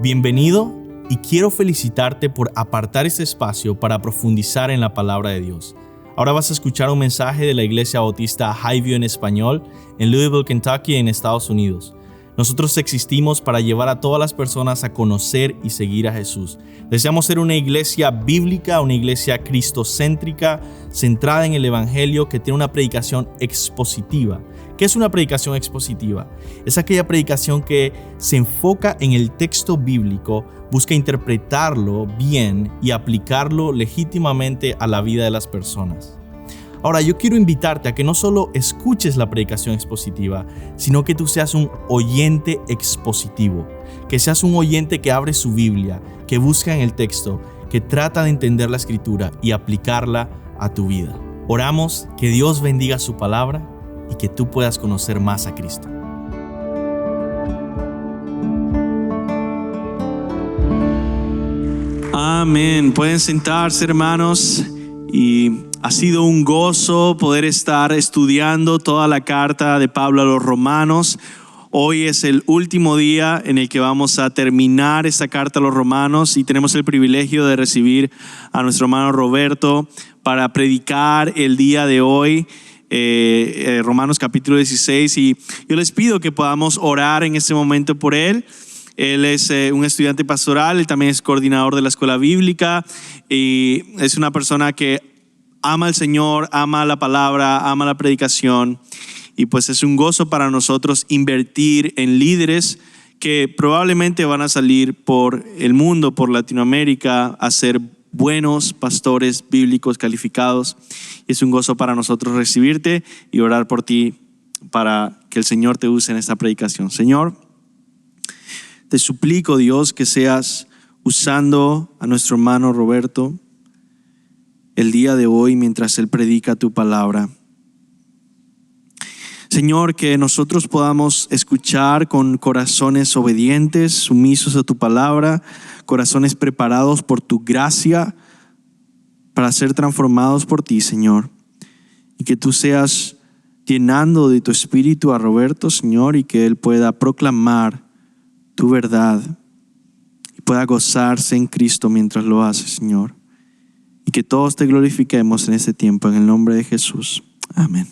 Bienvenido y quiero felicitarte por apartar este espacio para profundizar en la palabra de Dios. Ahora vas a escuchar un mensaje de la Iglesia Bautista Highview en español en Louisville, Kentucky, en Estados Unidos. Nosotros existimos para llevar a todas las personas a conocer y seguir a Jesús. Deseamos ser una iglesia bíblica, una iglesia cristocéntrica, centrada en el Evangelio, que tiene una predicación expositiva. ¿Qué es una predicación expositiva? Es aquella predicación que se enfoca en el texto bíblico, busca interpretarlo bien y aplicarlo legítimamente a la vida de las personas. Ahora, yo quiero invitarte a que no solo escuches la predicación expositiva, sino que tú seas un oyente expositivo, que seas un oyente que abre su Biblia, que busca en el texto, que trata de entender la Escritura y aplicarla a tu vida. Oramos que Dios bendiga su palabra y que tú puedas conocer más a Cristo. Amén. Pueden sentarse, hermanos, y ha sido un gozo poder estar estudiando toda la carta de Pablo a los Romanos. Hoy es el último día en el que vamos a terminar esta carta a los Romanos y tenemos el privilegio de recibir a nuestro hermano Roberto para predicar el día de hoy. Romanos capítulo 16, y yo les pido que podamos orar en este momento por él. Él es un estudiante pastoral, él también es coordinador de la escuela bíblica y es una persona que ama al Señor, ama la palabra, ama la predicación, y pues es un gozo para nosotros invertir en líderes que probablemente van a salir por el mundo, por Latinoamérica, a ser buenos pastores bíblicos calificados. Es un gozo para nosotros recibirte y orar por ti para que el Señor te use en esta predicación. Señor, te suplico, Dios, que seas usando a nuestro hermano Roberto el día de hoy mientras él predica tu palabra. Señor, que nosotros podamos escuchar con corazones obedientes, sumisos a tu palabra, corazones preparados por tu gracia para ser transformados por ti, Señor. Y que tú seas llenando de tu espíritu a Roberto, Señor, y que él pueda proclamar tu verdad y pueda gozarse en Cristo mientras lo hace, Señor. Y que todos te glorifiquemos en este tiempo, en el nombre de Jesús. Amén.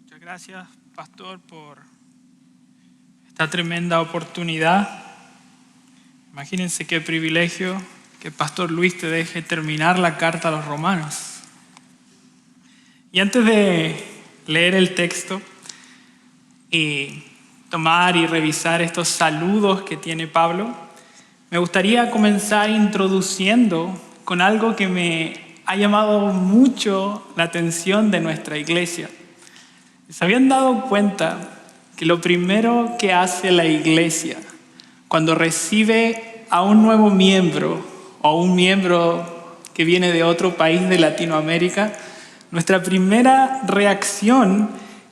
Muchas gracias, pastor, por esta tremenda oportunidad. Imagínense qué privilegio que Pastor Luis te deje terminar la carta a los Romanos. Y antes de leer el texto y tomar y revisar estos saludos que tiene Pablo, me gustaría comenzar introduciendo con algo que me ha llamado mucho la atención de nuestra iglesia. ¿Se habían dado cuenta que lo primero que hace la iglesia cuando recibe a un nuevo miembro o un miembro que viene de otro país de Latinoamérica, nuestra primera reacción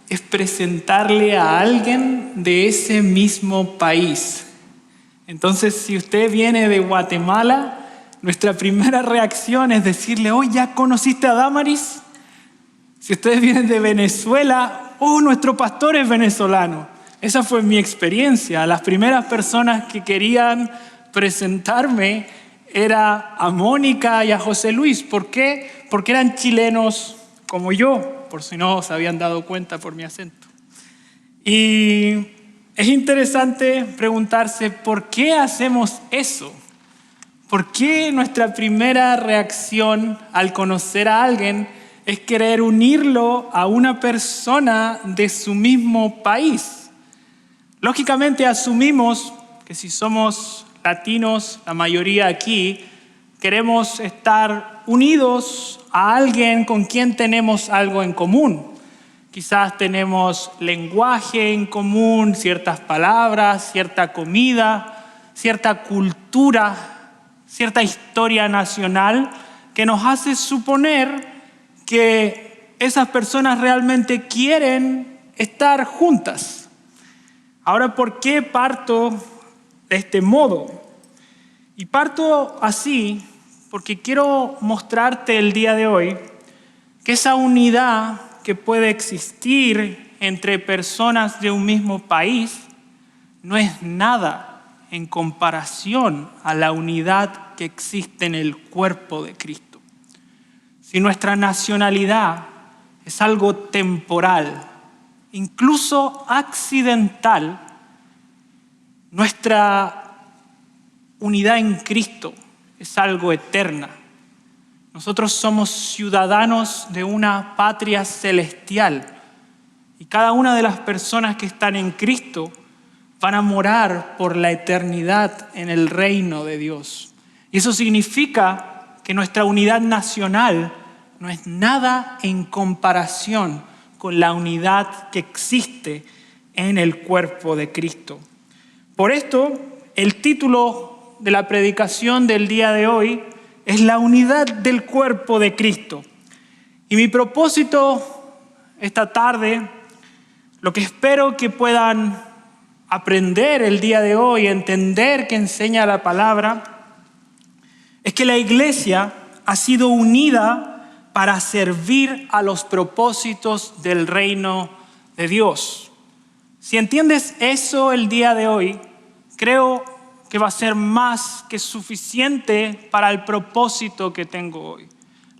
es presentarle a alguien de ese mismo país? Entonces, si usted viene de Guatemala, nuestra primera reacción es decirle: oh, ¿ya conociste a Damaris? Si ustedes vienen de Venezuela, oh, nuestro pastor es venezolano. Esa fue mi experiencia. Las primeras personas que querían presentarme era a Mónica y a José Luis. ¿Por qué? Porque eran chilenos como yo, por si no se habían dado cuenta por mi acento. Y es interesante preguntarse por qué hacemos eso. ¿Por qué nuestra primera reacción al conocer a alguien es querer unirlo a una persona de su mismo país? Lógicamente asumimos que si somos latinos, la mayoría aquí, queremos estar unidos a alguien con quien tenemos algo en común. Quizás tenemos lenguaje en común, ciertas palabras, cierta comida, cierta cultura, cierta historia nacional que nos hace suponer que esas personas realmente quieren estar juntas. Ahora, ¿por qué parto de este modo? Y parto así porque quiero mostrarte el día de hoy que esa unidad que puede existir entre personas de un mismo país no es nada en comparación a la unidad que existe en el cuerpo de Cristo. Si nuestra nacionalidad es algo temporal, incluso accidental, nuestra unidad en Cristo es algo eterna. Nosotros somos ciudadanos de una patria celestial y cada una de las personas que están en Cristo van a morar por la eternidad en el reino de Dios. Y eso significa que nuestra unidad nacional no es nada en comparación con la unidad que existe en el cuerpo de Cristo. Por esto, el título de la predicación del día de hoy es la unidad del cuerpo de Cristo. Y mi propósito esta tarde, lo que espero que puedan aprender el día de hoy, entender que enseña la palabra, es que la iglesia ha sido unida para servir a los propósitos del reino de Dios. Si entiendes eso el día de hoy, creo que va a ser más que suficiente para el propósito que tengo hoy.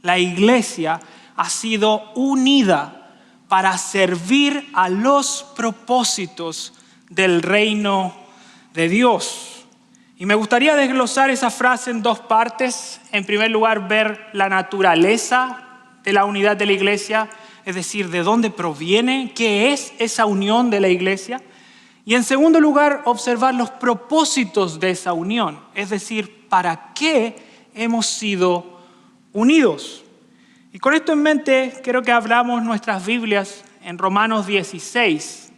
La iglesia ha sido unida para servir a los propósitos del reino de Dios. Y me gustaría desglosar esa frase en dos partes. En primer lugar, ver la naturaleza de la unidad de la iglesia, es decir, de dónde proviene, qué es esa unión de la iglesia. Y en segundo lugar, observar los propósitos de esa unión, es decir, para qué hemos sido unidos. Y con esto en mente, quiero que abramos nuestras Biblias en Romanos 16.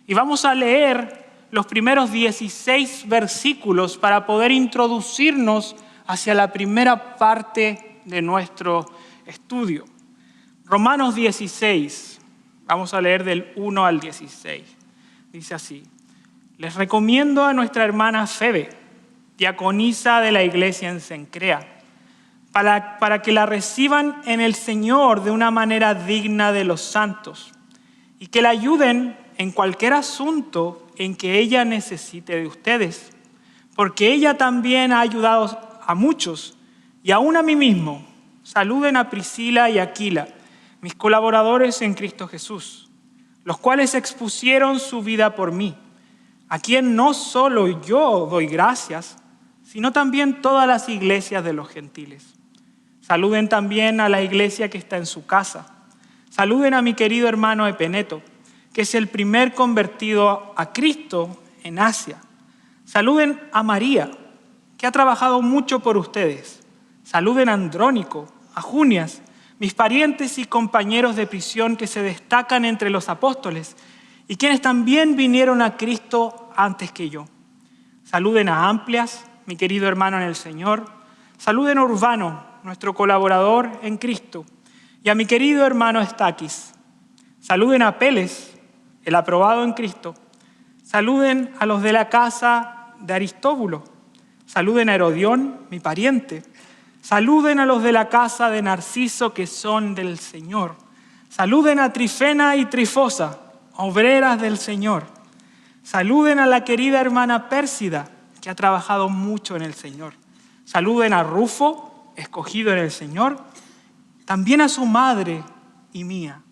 Y vamos a leer los primeros 16 versículos para poder introducirnos hacia la primera parte de nuestro estudio. Romanos 16, vamos a leer del 1 al 16. Dice así: les recomiendo a nuestra hermana Febe, diaconisa de la iglesia en Cencrea, para que la reciban en el Señor de una manera digna de los santos y que la ayuden en cualquier asunto en que ella necesite de ustedes, porque ella también ha ayudado a muchos y aún a mí mismo. Saluden a Priscila y Aquila, mis colaboradores en Cristo Jesús, los cuales expusieron su vida por mí, a quien no solo yo doy gracias, sino también todas las iglesias de los gentiles. Saluden también a la iglesia que está en su casa. Saluden a mi querido hermano Epeneto, que es el primer convertido a Cristo en Asia. Saluden a María, que ha trabajado mucho por ustedes. Saluden a Andrónico, a Junias, mis parientes y compañeros de prisión que se destacan entre los apóstoles y quienes también vinieron a Cristo antes que yo. Saluden a Amplias, mi querido hermano en el Señor. Saluden a Urbano, nuestro colaborador en Cristo, y a mi querido hermano Estaquis. Saluden a Apeles, el aprobado en Cristo. Saluden a los de la casa de Aristóbulo. Saluden a Herodión, mi pariente. Saluden a los de la casa de Narciso, que son del Señor. Saluden a Trifena y Trifosa, obreras del Señor. Saluden a la querida hermana Pérsida, que ha trabajado mucho en el Señor. Saluden a Rufo, escogido en el Señor, también a su madre y mía.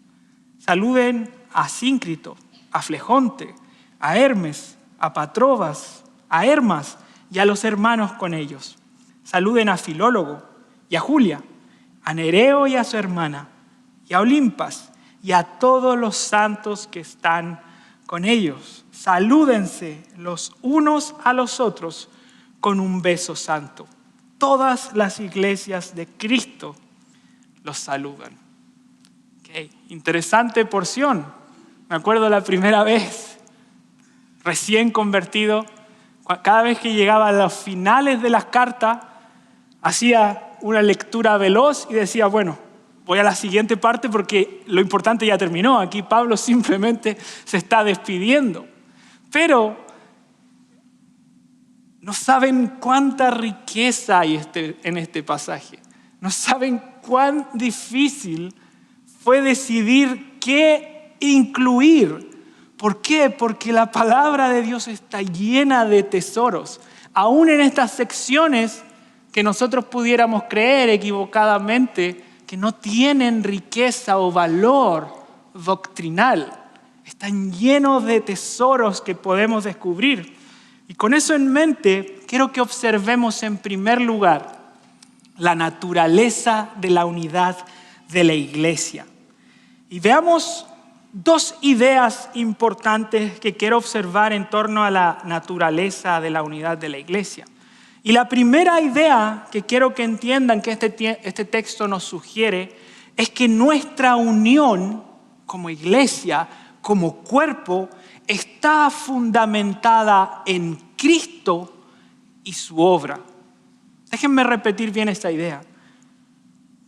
Saluden a Síncrito, a Flegonte, a Hermes, a Patrobas, a Hermas y a los hermanos con ellos. Saluden a Filólogo y a Julia, a Nereo y a su hermana, y a Olimpas y a todos los santos que están con ellos. Salúdense los unos a los otros con un beso santo. Todas las iglesias de Cristo los saludan. Okay. Interesante porción. Me acuerdo la primera vez, recién convertido, cada vez que llegaba a los finales de las cartas, hacía una lectura veloz y decía, bueno, voy a la siguiente parte porque lo importante ya terminó. Aquí Pablo simplemente se está despidiendo. Pero no saben cuánta riqueza hay en este pasaje. No saben cuán difícil fue decidir qué incluir ¿Por qué? Porque la palabra de Dios está llena de tesoros. Aún en estas secciones que nosotros pudiéramos creer equivocadamente que no tienen riqueza o valor doctrinal, están llenos de tesoros que podemos descubrir. Y con eso en mente, quiero que observemos en primer lugar la naturaleza de la unidad de la iglesia. Y veamos dos ideas importantes que quiero observar en torno a la naturaleza de la unidad de la iglesia. Y la primera idea que quiero que entiendan que este texto nos sugiere es que nuestra unión como iglesia, como cuerpo, está fundamentada en Cristo y su obra. Déjenme repetir bien esta idea.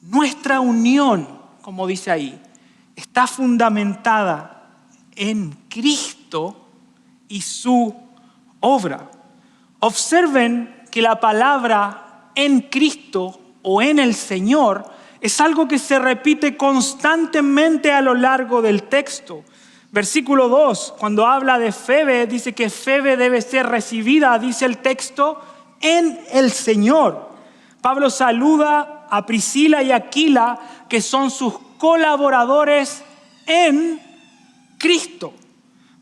Nuestra unión, como dice ahí, está fundamentada en Cristo y su obra. Observen que la palabra en Cristo o en el Señor es algo que se repite constantemente a lo largo del texto. Versículo 2, cuando habla de Febe, dice que Febe debe ser recibida, dice el texto, en el Señor. Pablo saluda a Priscila y Aquila, que son sus colaboradores en Cristo.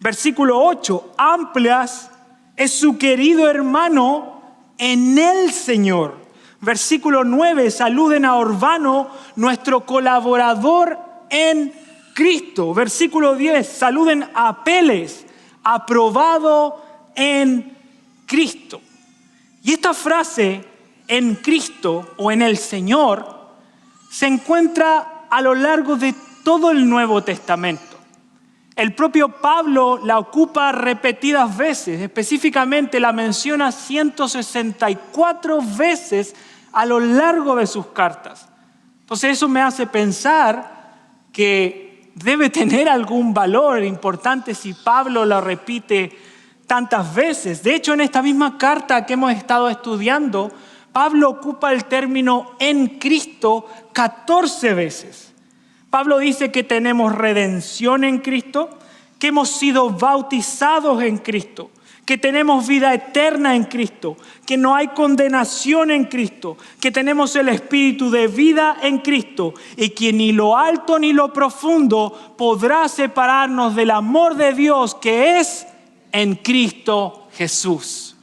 Versículo 8, Amplias es su querido hermano en el Señor. Versículo 9, saluden a Urbano, nuestro colaborador en Cristo. Versículo 10, saluden a Apeles, aprobado en Cristo. Y esta frase, en Cristo o en el Señor, se encuentra a lo largo de todo el Nuevo Testamento. El propio Pablo la ocupa repetidas veces, específicamente la menciona 164 veces a lo largo de sus cartas. Entonces eso me hace pensar que debe tener algún valor importante si Pablo la repite tantas veces. De hecho, en esta misma carta que hemos estado estudiando, Pablo ocupa el término en Cristo 14 veces. Pablo dice que tenemos redención en Cristo, que hemos sido bautizados en Cristo, que tenemos vida eterna en Cristo, que no hay condenación en Cristo, que tenemos el espíritu de vida en Cristo y que ni lo alto ni lo profundo podrá separarnos del amor de Dios que es en Cristo Jesús.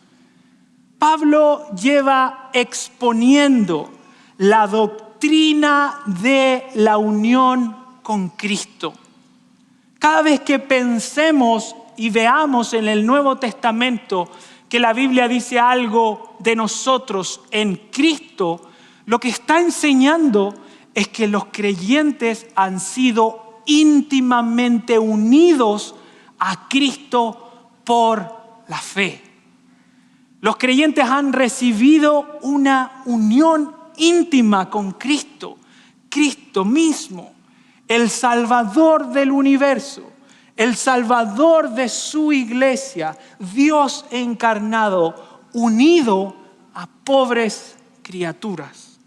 Pablo lleva exponiendo la doctrina de la unión con Cristo. Cada vez que pensemos y veamos en el Nuevo Testamento que la Biblia dice algo de nosotros en Cristo, lo que está enseñando es que los creyentes han sido íntimamente unidos a Cristo por la fe. Los creyentes han recibido una unión íntima con Cristo, Cristo mismo, el Salvador del universo, el Salvador de su iglesia, Dios encarnado, unido a pobres criaturas.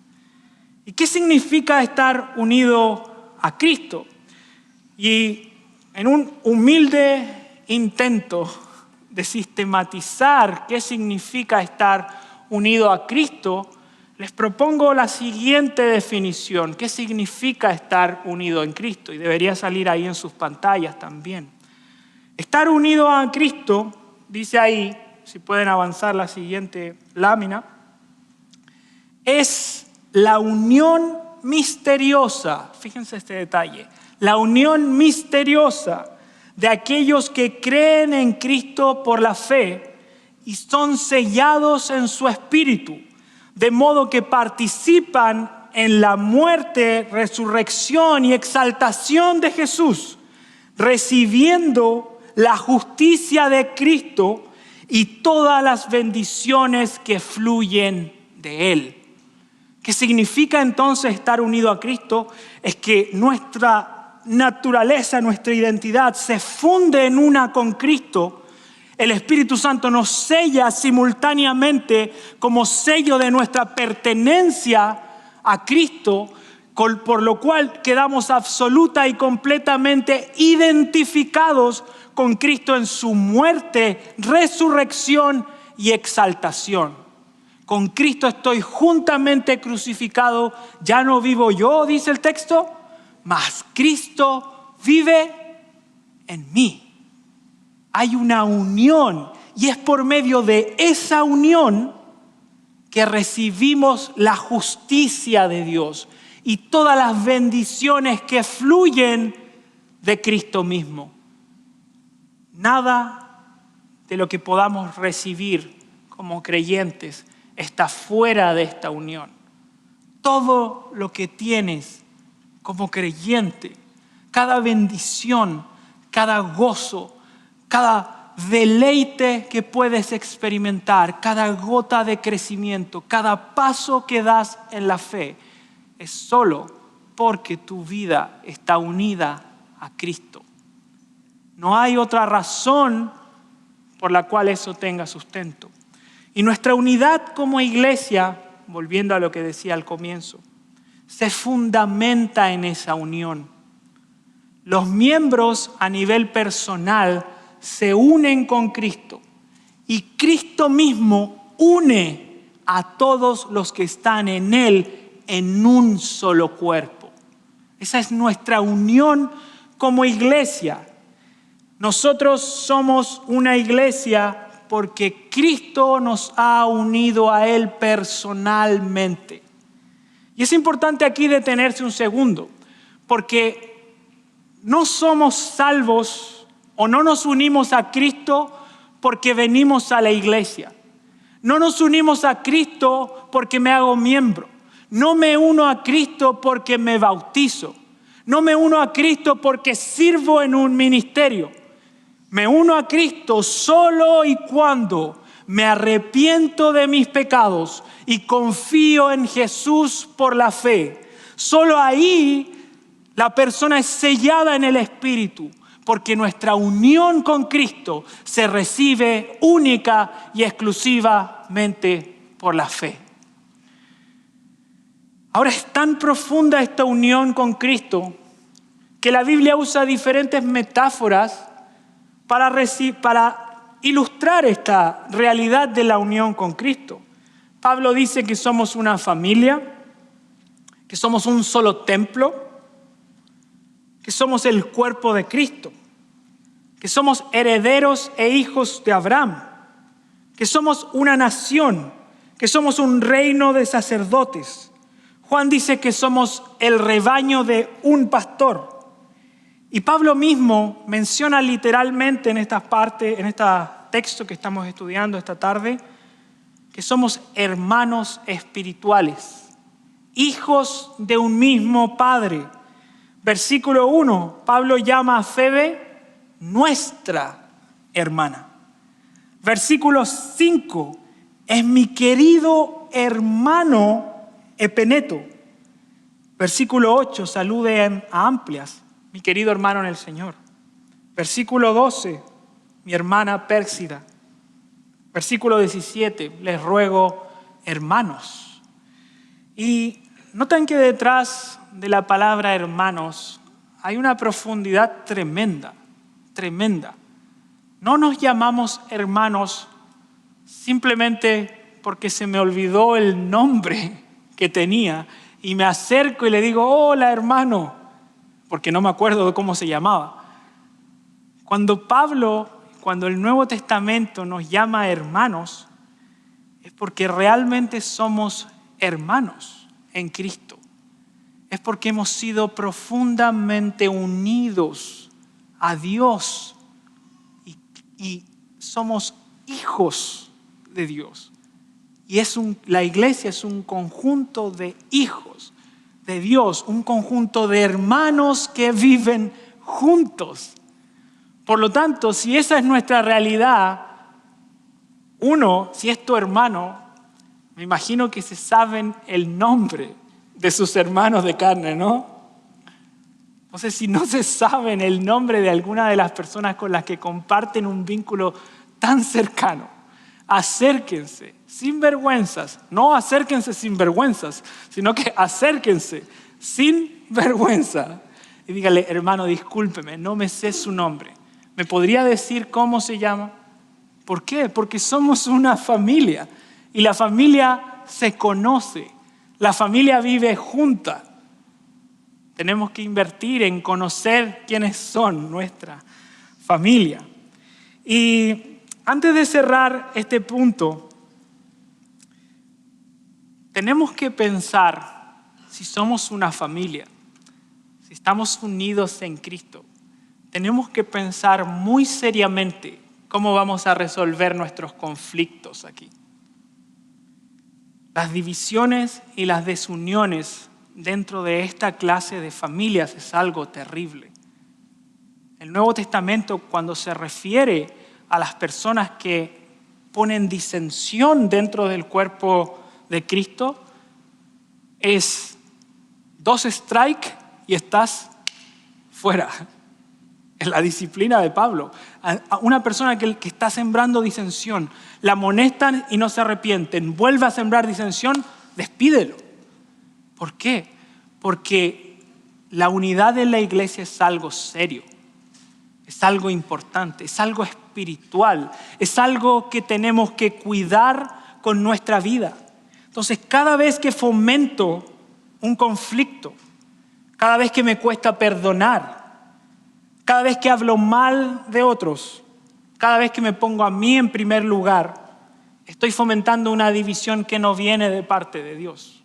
¿Y qué significa estar unido a Cristo? Y en un humilde intento de sistematizar qué significa estar unido a Cristo, les propongo la siguiente definición. ¿Qué significa estar unido en Cristo? Y debería salir ahí en sus pantallas también. Estar unido a Cristo, dice ahí, si pueden avanzar la siguiente lámina, es la unión misteriosa, fíjense este detalle, la unión misteriosa de aquellos que creen en Cristo por la fe y son sellados en su espíritu, de modo que participan en la muerte, resurrección y exaltación de Jesús, recibiendo la justicia de Cristo y todas las bendiciones que fluyen de Él. ¿Qué significa entonces estar unido a Cristo? Es que nuestra naturaleza, nuestra identidad se funde en una con Cristo. El Espíritu Santo nos sella simultáneamente como sello de nuestra pertenencia a Cristo por lo cual quedamos absoluta y completamente identificados con Cristo en su muerte, resurrección y exaltación. Con Cristo estoy juntamente crucificado, ya no vivo yo, dice el texto, mas Cristo vive en mí. Hay una unión y es por medio de esa unión que recibimos la justicia de Dios y todas las bendiciones que fluyen de Cristo mismo. Nada de lo que podamos recibir como creyentes está fuera de esta unión. Todo lo que tienes como creyente, cada bendición, cada gozo, cada deleite que puedes experimentar, cada gota de crecimiento, cada paso que das en la fe, es solo porque tu vida está unida a Cristo. No hay otra razón por la cual eso tenga sustento. Y nuestra unidad como iglesia, volviendo a lo que decía al comienzo, se fundamenta en esa unión. Los miembros a nivel personal se unen con Cristo y Cristo mismo une a todos los que están en Él en un solo cuerpo. Esa es nuestra unión como iglesia. Nosotros somos una iglesia porque Cristo nos ha unido a Él personalmente. Y es importante aquí detenerse un segundo, porque no somos salvos o no nos unimos a Cristo porque venimos a la iglesia. No nos unimos a Cristo porque me hago miembro. No me uno a Cristo porque me bautizo. No me uno a Cristo porque sirvo en un ministerio. Me uno a Cristo solo y cuando me arrepiento de mis pecados y confío en Jesús por la fe. Solo ahí la persona es sellada en el Espíritu, porque nuestra unión con Cristo se recibe única y exclusivamente por la fe. Ahora es tan profunda esta unión con Cristo que la Biblia usa diferentes metáforas para ilustrar esta realidad de la unión con Cristo. Pablo dice que somos una familia, que somos un solo templo, que somos el cuerpo de Cristo, que somos herederos e hijos de Abraham, que somos una nación, que somos un reino de sacerdotes. Juan dice que somos el rebaño de un pastor. Y Pablo mismo menciona literalmente en esta parte, en este texto que estamos estudiando esta tarde, que somos hermanos espirituales, hijos de un mismo Padre. Versículo 1, Pablo llama a Febe nuestra hermana. Versículo 5, es mi querido hermano Epeneto. Versículo 8, saluden a Amplias, mi querido hermano en el Señor. Versículo 12, mi hermana Pérsida. Versículo 17, les ruego hermanos. Y noten que detrás de la palabra hermanos hay una profundidad tremenda, tremenda. No nos llamamos hermanos simplemente porque se me olvidó el nombre que tenía y me acerco y le digo, hola hermano, porque no me acuerdo de cómo se llamaba. Cuando el Nuevo Testamento nos llama hermanos, es porque realmente somos hermanos en Cristo. Es porque hemos sido profundamente unidos a Dios y somos hijos de Dios. Y la iglesia es un conjunto de hijos de Dios, un conjunto de hermanos que viven juntos. Por lo tanto, si esa es nuestra realidad, si es tu hermano, me imagino que se saben el nombre de sus hermanos de carne, ¿no? Entonces, si no se saben el nombre de alguna de las personas con las que comparten un vínculo tan cercano, acérquense sin vergüenzas, no acérquense sin vergüenzas, sino que acérquense sin vergüenza. Y dígale, hermano, discúlpeme, no me sé su nombre. ¿Me podría decir cómo se llama? ¿Por qué? Porque somos una familia y la familia se conoce, la familia vive junta. Tenemos que invertir en conocer quiénes son nuestra familia. Y antes de cerrar este punto, tenemos que pensar si somos una familia, si estamos unidos en Cristo. Tenemos que pensar muy seriamente cómo vamos a resolver nuestros conflictos aquí. Las divisiones y las desuniones dentro de esta clase de familias es algo terrible. El Nuevo Testamento, cuando se refiere a las personas que ponen disensión dentro del cuerpo de Cristo, es 2 strikes y estás fuera. Es la disciplina de Pablo. A una persona que está sembrando disensión, la amonestan y no se arrepienten, vuelve a sembrar disensión, despídelo. ¿Por qué? Porque la unidad de la iglesia es algo serio, es algo importante, es algo espiritual, es algo que tenemos que cuidar con nuestra vida. Entonces, cada vez que fomento un conflicto, cada vez que me cuesta perdonar, cada vez que hablo mal de otros, cada vez que me pongo a mí en primer lugar, estoy fomentando una división que no viene de parte de Dios.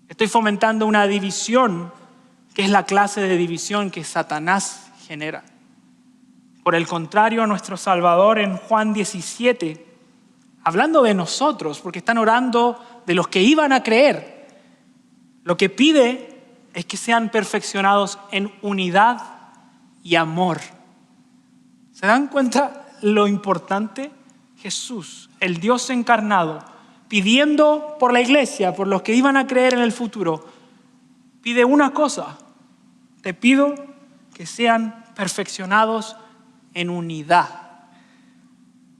Estoy fomentando una división que es la clase de división que Satanás genera. Por el contrario, nuestro Salvador en Juan 17, hablando de nosotros, porque están orando de los que iban a creer, lo que pide es que sean perfeccionados en unidad y amor. ¿Se dan cuenta lo importante? Jesús, el Dios encarnado, pidiendo por la iglesia, por los que iban a creer en el futuro, pide una cosa: te pido que sean perfeccionados en unidad,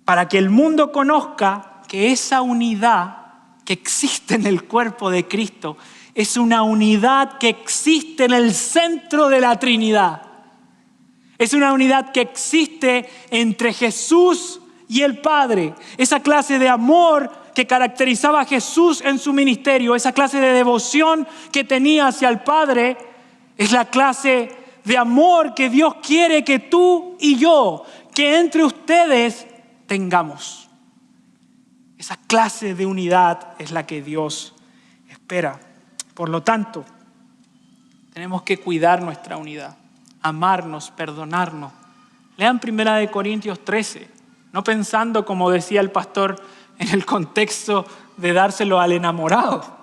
para que el mundo conozca que esa unidad que existe en el cuerpo de Cristo es una unidad que existe en el centro de la Trinidad. Es una unidad que existe entre Jesús y el Padre. Esa clase de amor que caracterizaba a Jesús en su ministerio, esa clase de devoción que tenía hacia el Padre, es la clase de amor que Dios quiere que tú y yo, que entre ustedes tengamos. Esa clase de unidad es la que Dios espera. Por lo tanto, tenemos que cuidar nuestra unidad, amarnos, perdonarnos. Lean 1 Corintios 13, no pensando, como decía el pastor, en el contexto de dárselo al enamorado.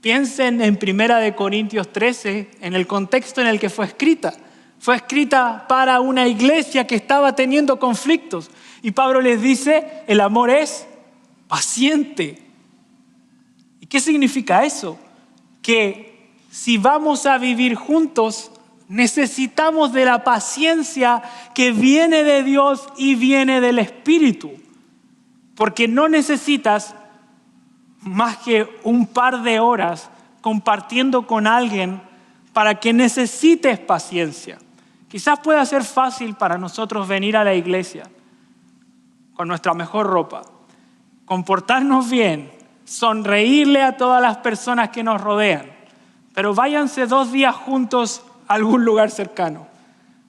Piensen en 1 Corintios 13, en el contexto en el que fue escrita. Fue escrita para una iglesia que estaba teniendo conflictos. Y Pablo les dice, el amor es paciente. ¿Y qué significa eso? Que si vamos a vivir juntos, necesitamos de la paciencia que viene de Dios y viene del Espíritu. Porque no necesitas más que un par de horas compartiendo con alguien para que necesites paciencia. Quizás pueda ser fácil para nosotros venir a la iglesia con nuestra mejor ropa, comportarnos bien, sonreírle a todas las personas que nos rodean, pero váyanse 2 días juntos a algún lugar cercano.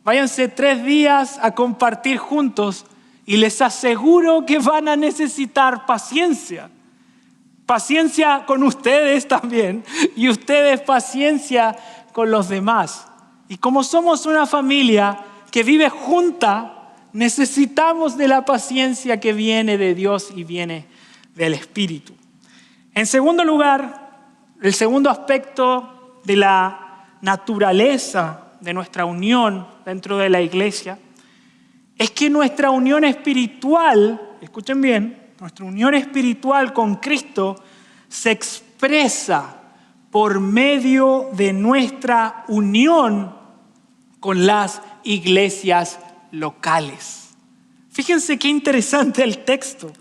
Váyanse 3 días a compartir juntos y les aseguro que van a necesitar paciencia. Paciencia con ustedes también y ustedes paciencia con los demás. Y como somos una familia que vive junta, necesitamos de la paciencia que viene de Dios y viene del Espíritu. En segundo lugar, el segundo aspecto de la naturaleza de nuestra unión dentro de la iglesia es que nuestra unión espiritual, escuchen bien, nuestra unión espiritual con Cristo se expresa por medio de nuestra unión con las iglesias locales. Fíjense qué interesante el texto,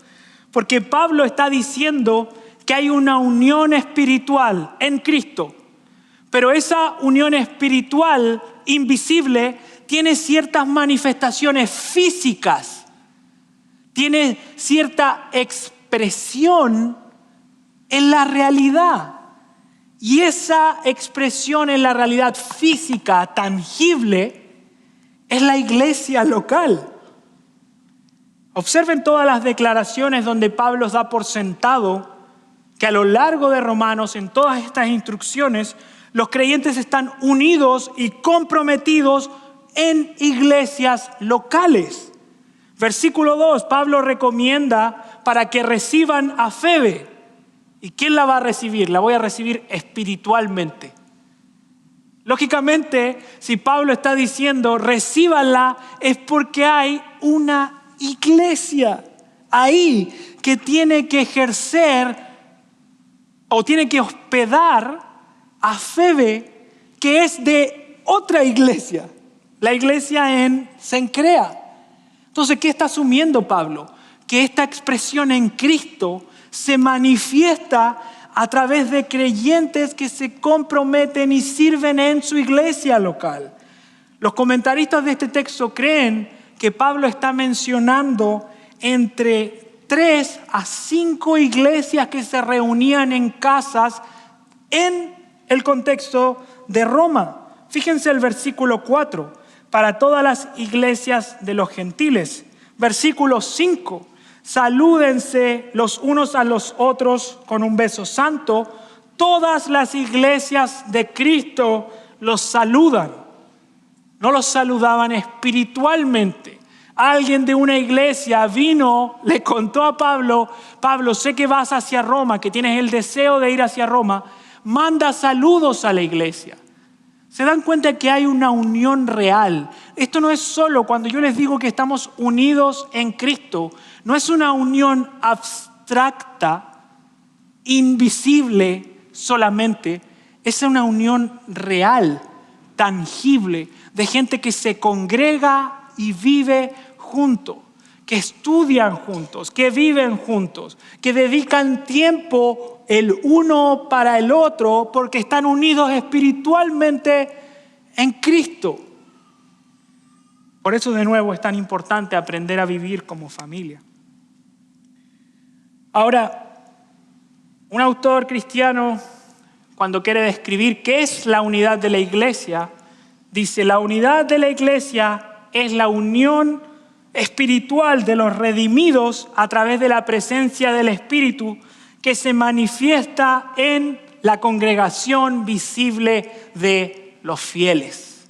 porque Pablo está diciendo que hay una unión espiritual en Cristo, Pero esa unión espiritual invisible tiene ciertas manifestaciones físicas, tiene cierta expresión en la realidad. Y esa expresión en la realidad física, tangible, es la iglesia local. Observen todas las declaraciones donde Pablo da por sentado que a lo largo de Romanos, en todas estas instrucciones, los creyentes están unidos y comprometidos en iglesias locales. Versículo 2, Pablo recomienda para que reciban a Febe. ¿Y quién la va a recibir? La voy a recibir espiritualmente. Lógicamente, si Pablo está diciendo recíbanla, es porque hay una iglesia ahí que tiene que ejercer o tiene que hospedar a Febe, que es de otra iglesia, la iglesia en Cencrea. Entonces, ¿qué está asumiendo Pablo? Que esta expresión en Cristo se manifiesta a través de creyentes que se comprometen y sirven en su iglesia local. Los comentaristas de este texto creen que Pablo está mencionando entre 3 a 5 iglesias que se reunían en casas en el contexto de Roma. Fíjense el versículo 4, para todas las iglesias de los gentiles. Versículo 5, salúdense los unos a los otros con un beso santo. Todas las iglesias de Cristo los saludan. No los saludaban espiritualmente. Alguien de una iglesia vino, le contó a Pablo: Pablo, sé que vas hacia Roma, que tienes el deseo de ir hacia Roma, manda saludos a la iglesia. Se dan cuenta que hay una unión real. Esto no es solo cuando yo les digo que estamos unidos en Cristo, no es una unión abstracta, invisible solamente, es una unión real, tangible, de gente que se congrega y vive juntos, que estudian juntos, que viven juntos, que dedican tiempo el uno para el otro porque están unidos espiritualmente en Cristo. Por eso de nuevo es tan importante aprender a vivir como familia. Ahora, un autor cristiano, cuando quiere describir qué es la unidad de la iglesia, dice: la unidad de la iglesia es la unión espiritual de los redimidos a través de la presencia del Espíritu que se manifiesta en la congregación visible de los fieles.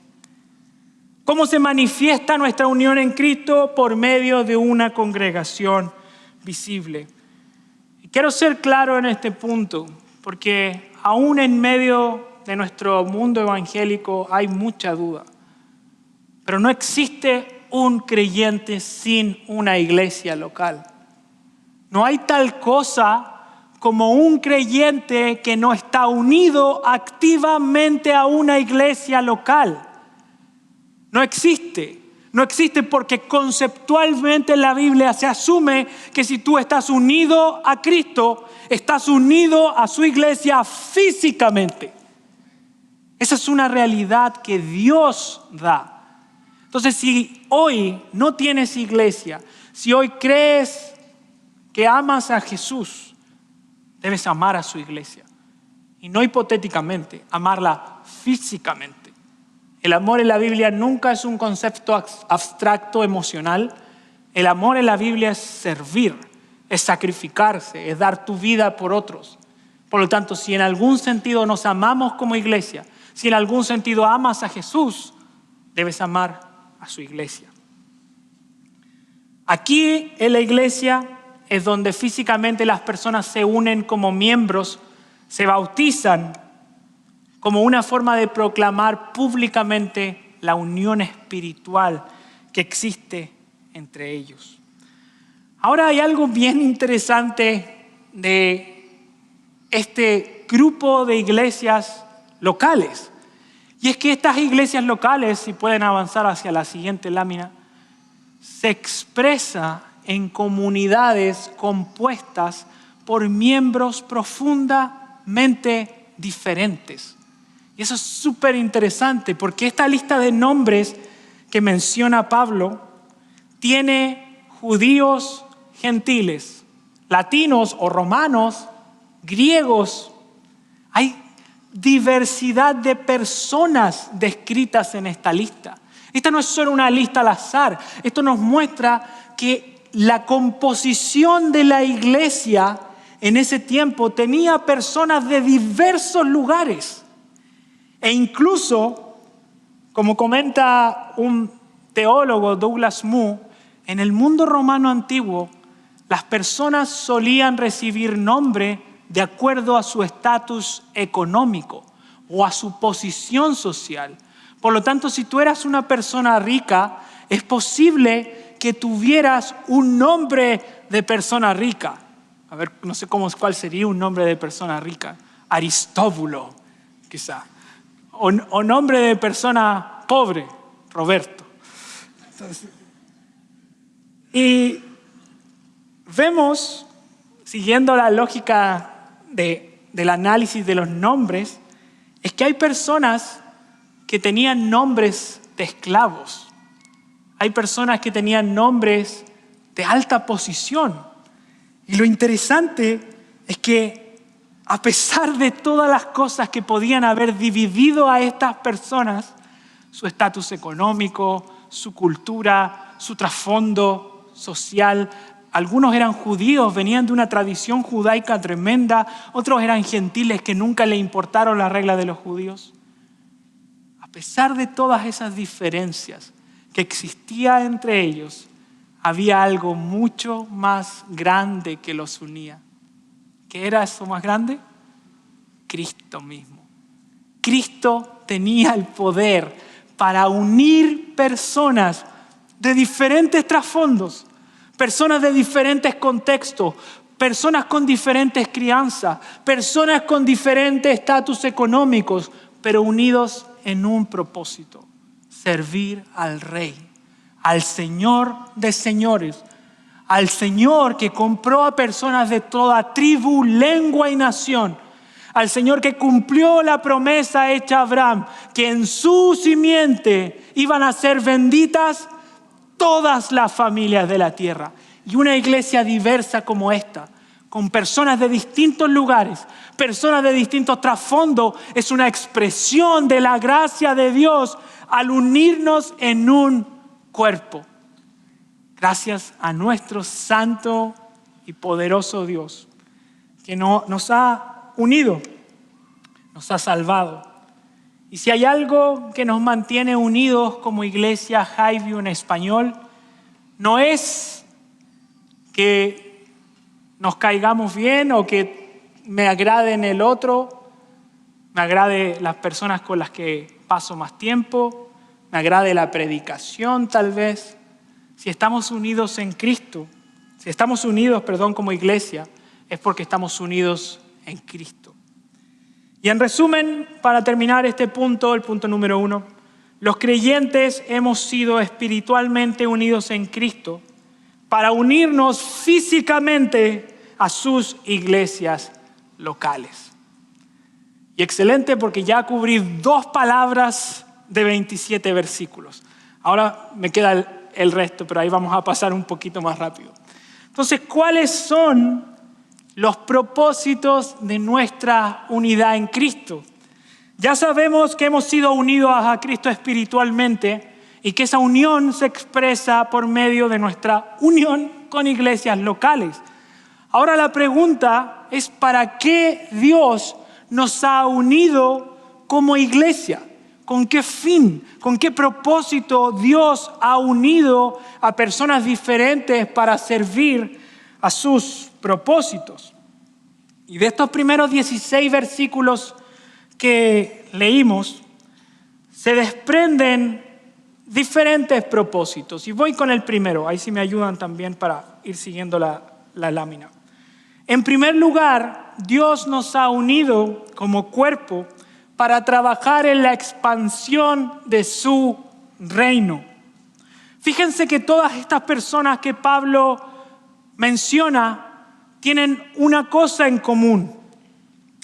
¿Cómo se manifiesta nuestra unión en Cristo? Por medio de una congregación visible. Y quiero ser claro en este punto, porque aún en medio de nuestro mundo evangélico hay mucha duda. Pero no existe un creyente sin una iglesia local. No hay tal cosa como un creyente que no está unido activamente a una iglesia local. No existe. No existe porque conceptualmente en la Biblia se asume que si tú estás unido a Cristo, estás unido a su iglesia físicamente. Esa es una realidad que Dios da. Entonces, si hoy no tienes iglesia, si hoy crees que amas a Jesús, debes amar a su iglesia. Y no hipotéticamente, amarla físicamente. El amor en la Biblia nunca es un concepto abstracto, emocional. El amor en la Biblia es servir, es sacrificarse, es dar tu vida por otros. Por lo tanto, si en algún sentido nos amamos como iglesia, si en algún sentido amas a Jesús, debes amar a su iglesia. Aquí en la iglesia es donde físicamente las personas se unen como miembros, se bautizan como una forma de proclamar públicamente la unión espiritual que existe entre ellos. Ahora hay algo bien interesante de este grupo de iglesias locales. Y es que estas iglesias locales, si pueden avanzar hacia la siguiente lámina, se expresa en comunidades compuestas por miembros profundamente diferentes, Y eso es súper interesante porque esta lista de nombres que menciona Pablo tiene judíos gentiles, latinos o romanos, griegos. Hay diversidad de personas descritas en esta lista. Esta no es solo una lista al azar. Esto nos muestra que la composición de la iglesia en ese tiempo tenía personas de diversos lugares. E incluso, como comenta un teólogo, Douglas Moo, en el mundo romano antiguo, las personas solían recibir nombre de acuerdo a su estatus económico o a su posición social. Por lo tanto, si tú eras una persona rica, es posible que tuvieras un nombre de persona rica. A ver, no sé cuál sería un nombre de persona rica. Aristóbulo, quizá. O nombre de persona pobre, Roberto. Entonces, y vemos, siguiendo la lógica del análisis de los nombres, es que hay personas que tenían nombres de esclavos. Hay personas que tenían nombres de alta posición. Y lo interesante es que a pesar de todas las cosas que podían haber dividido a estas personas, su estatus económico, su cultura, su trasfondo social, algunos eran judíos, venían de una tradición judaica tremenda, otros eran gentiles que nunca le importaron las reglas de los judíos. A pesar de todas esas diferencias que existían entre ellos, había algo mucho más grande que los unía. ¿Qué era eso más grande? Cristo mismo. Cristo tenía el poder para unir personas de diferentes trasfondos, personas de diferentes contextos, personas con diferentes crianzas, personas con diferentes estatus económicos, pero unidos en un propósito: servir al Rey, al Señor de señores, al Señor que compró a personas de toda tribu, lengua y nación, al Señor que cumplió la promesa hecha a Abraham, que en su simiente iban a ser benditas todas las familias de la tierra. Y una iglesia diversa como esta, con personas de distintos lugares, personas de distintos trasfondos, es una expresión de la gracia de Dios al unirnos en un cuerpo. Gracias a nuestro santo y poderoso Dios, que nos ha unido, nos ha salvado. Y si hay algo que nos mantiene unidos como iglesia Highview en español, no es que nos caigamos bien o que me agrade en el otro, me agrade las personas con las que paso más tiempo, me agrade la predicación tal vez. Si estamos unidos en Cristo, si estamos unidos, como iglesia, es porque estamos unidos en Cristo. Y en resumen, para terminar este punto, el punto número 1, los creyentes hemos sido espiritualmente unidos en Cristo para unirnos físicamente a sus iglesias locales. Y excelente, porque ya cubrí 2 palabras de 27 versículos. Ahora me queda el resto, pero ahí vamos a pasar un poquito más rápido. Entonces, ¿cuáles son los propósitos de nuestra unidad en Cristo? Ya sabemos que hemos sido unidos a Cristo espiritualmente y que esa unión se expresa por medio de nuestra unión con iglesias locales. Ahora la pregunta es: ¿para qué Dios nos ha unido como iglesia? ¿Con qué fin? ¿Con qué propósito Dios ha unido a personas diferentes para servir a sus propósitos? Y de estos primeros 16 versículos que leímos, se desprenden diferentes propósitos. Y voy con el primero, ahí sí me ayudan también para ir siguiendo la lámina. En primer lugar, Dios nos ha unido como cuerpo para trabajar en la expansión de su reino. Fíjense que todas estas personas que Pablo menciona tienen una cosa en común: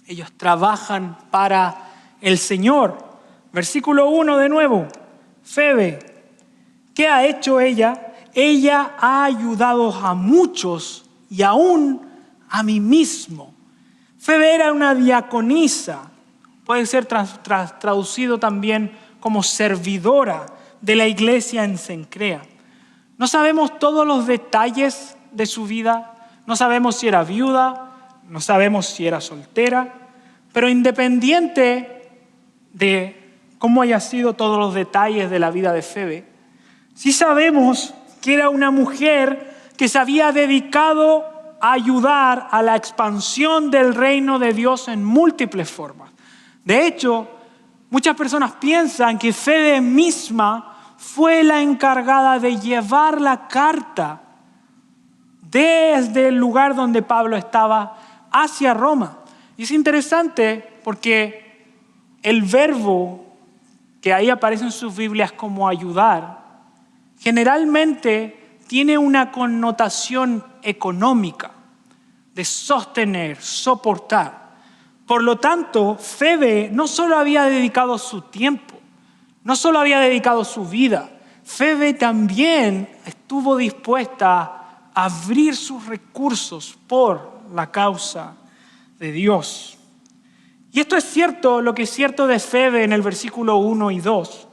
ellos trabajan para el Señor. Versículo 1 de nuevo. Febe, ¿qué ha hecho ella? Ella ha ayudado a muchos y aún a mí mismo. Febe era una diaconisa, puede ser traducido también como servidora de la iglesia en Cencrea. No sabemos todos los detalles de su vida, no sabemos si era viuda, no sabemos si era soltera, pero independiente de cómo haya sido todos los detalles de la vida de Febe, sí sabemos que era una mujer que se había dedicado a ayudar a la expansión del reino de Dios en múltiples formas. De hecho, muchas personas piensan que Febe misma fue la encargada de llevar la carta desde el lugar donde Pablo estaba hacia Roma. Y es interesante porque el verbo que ahí aparece en sus Biblias como ayudar, generalmente tiene una connotación económica, de sostener, soportar. Por lo tanto, Febe no solo había dedicado su tiempo, no solo había dedicado su vida, Febe también estuvo dispuesta a abrir sus recursos por la causa de Dios. Y esto es cierto, lo que es cierto de Febe en el versículo 1 y 2.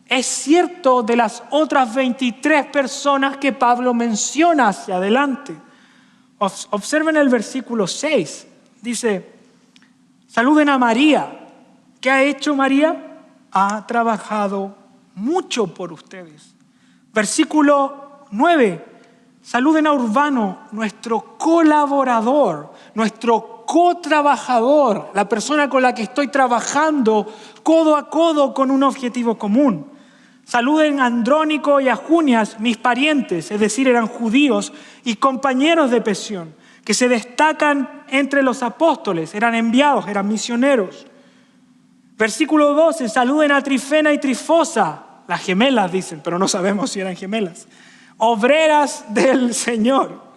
Es cierto de las otras 23 personas que Pablo menciona hacia adelante. Observen el versículo 6. Dice, saluden a María. ¿Qué ha hecho María? Ha trabajado mucho por ustedes. Versículo 9. Saluden a Urbano, nuestro colaborador, nuestro cotrabajador, la persona con la que estoy trabajando codo a codo con un objetivo común. Saluden a Andrónico y a Junias, mis parientes, es decir, eran judíos y compañeros de Pesión, que se destacan entre los apóstoles, eran enviados, eran misioneros. Versículo 12, saluden a Trifena y Trifosa, las gemelas dicen, pero no sabemos si eran gemelas, obreras del Señor.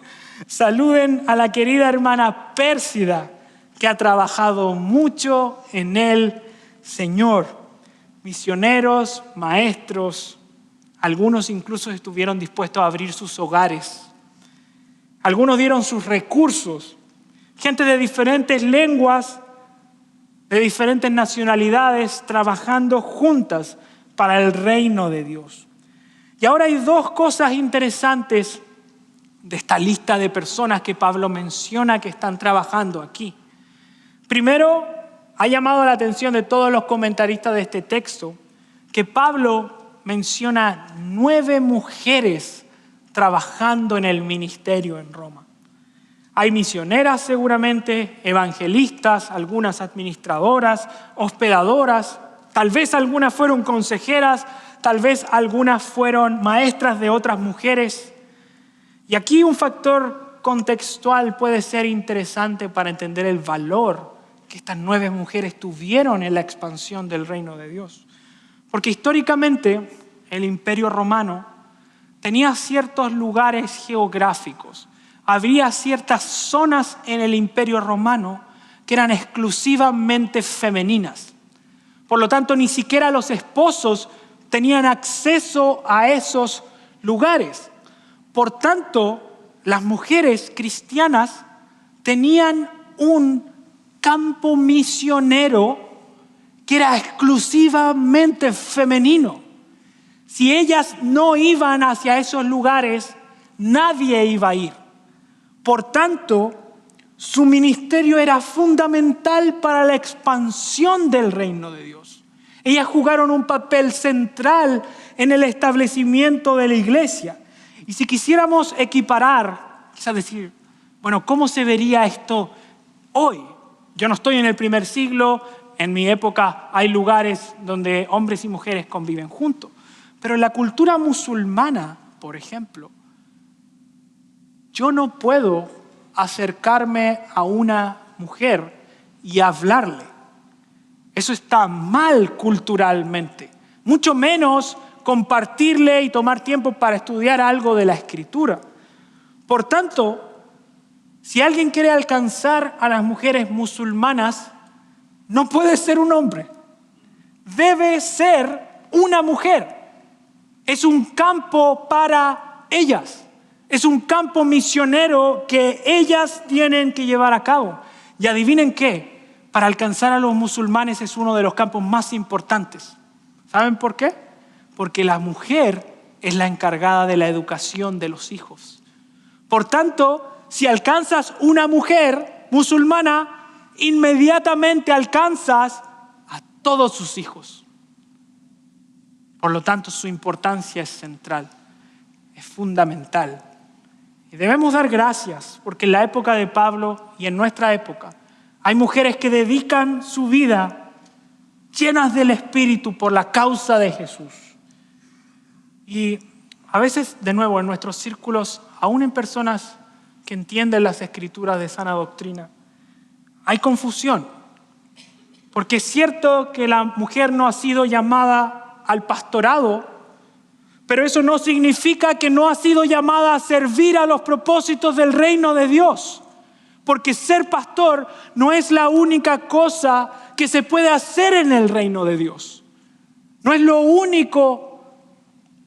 Saluden a la querida hermana Pérsida, que ha trabajado mucho en el Señor. Misioneros, maestros, algunos incluso estuvieron dispuestos a abrir sus hogares. Algunos dieron sus recursos. Gente de diferentes lenguas, de diferentes nacionalidades, trabajando juntas para el reino de Dios. Y ahora hay dos cosas interesantes de esta lista de personas que Pablo menciona que están trabajando aquí. Primero, ha llamado la atención de todos los comentaristas de este texto que Pablo menciona 9 mujeres trabajando en el ministerio en Roma. Hay misioneras seguramente, evangelistas, algunas administradoras, hospedadoras, tal vez algunas fueron consejeras, tal vez algunas fueron maestras de otras mujeres. Y aquí un factor contextual puede ser interesante para entender el valor que estas 9 mujeres tuvieron en la expansión del reino de Dios. Porque históricamente el Imperio Romano tenía ciertos lugares geográficos. Había ciertas zonas en el Imperio Romano que eran exclusivamente femeninas. Por lo tanto, ni siquiera los esposos tenían acceso a esos lugares. Por tanto, las mujeres cristianas tenían un campo misionero que era exclusivamente femenino. Si ellas no iban hacia esos lugares, nadie iba a ir. Por tanto, su ministerio era fundamental para la expansión del reino de Dios. Ellas jugaron un papel central en el establecimiento de la iglesia. Y si quisiéramos equiparar, quizás decir, bueno, ¿cómo se vería esto hoy? Yo no estoy en el primer siglo, en mi época hay lugares donde hombres y mujeres conviven juntos. Pero en la cultura musulmana, por ejemplo, yo no puedo acercarme a una mujer y hablarle. Eso está mal culturalmente. Mucho menos compartirle y tomar tiempo para estudiar algo de la Escritura. Por tanto, si alguien quiere alcanzar a las mujeres musulmanas, no puede ser un hombre. debe ser una mujer. Es un campo para ellas. Es un campo misionero que ellas tienen que llevar a cabo. Y adivinen qué, para alcanzar a los musulmanes es uno de los campos más importantes. ¿Saben por qué? Porque la mujer es la encargada de la educación de los hijos. Por tanto, si alcanzas una mujer musulmana, inmediatamente alcanzas a todos sus hijos. Por lo tanto, su importancia es central, es fundamental. Y debemos dar gracias porque en la época de Pablo y en nuestra época hay mujeres que dedican su vida llenas del Espíritu por la causa de Jesús. Y a veces, de nuevo, en nuestros círculos, aún en personas que entienden las escrituras de sana doctrina, hay confusión. Porque es cierto que la mujer no ha sido llamada al pastorado, pero eso no significa que no ha sido llamada a servir a los propósitos del reino de Dios. Porque ser pastor no es la única cosa que se puede hacer en el reino de Dios. No es lo único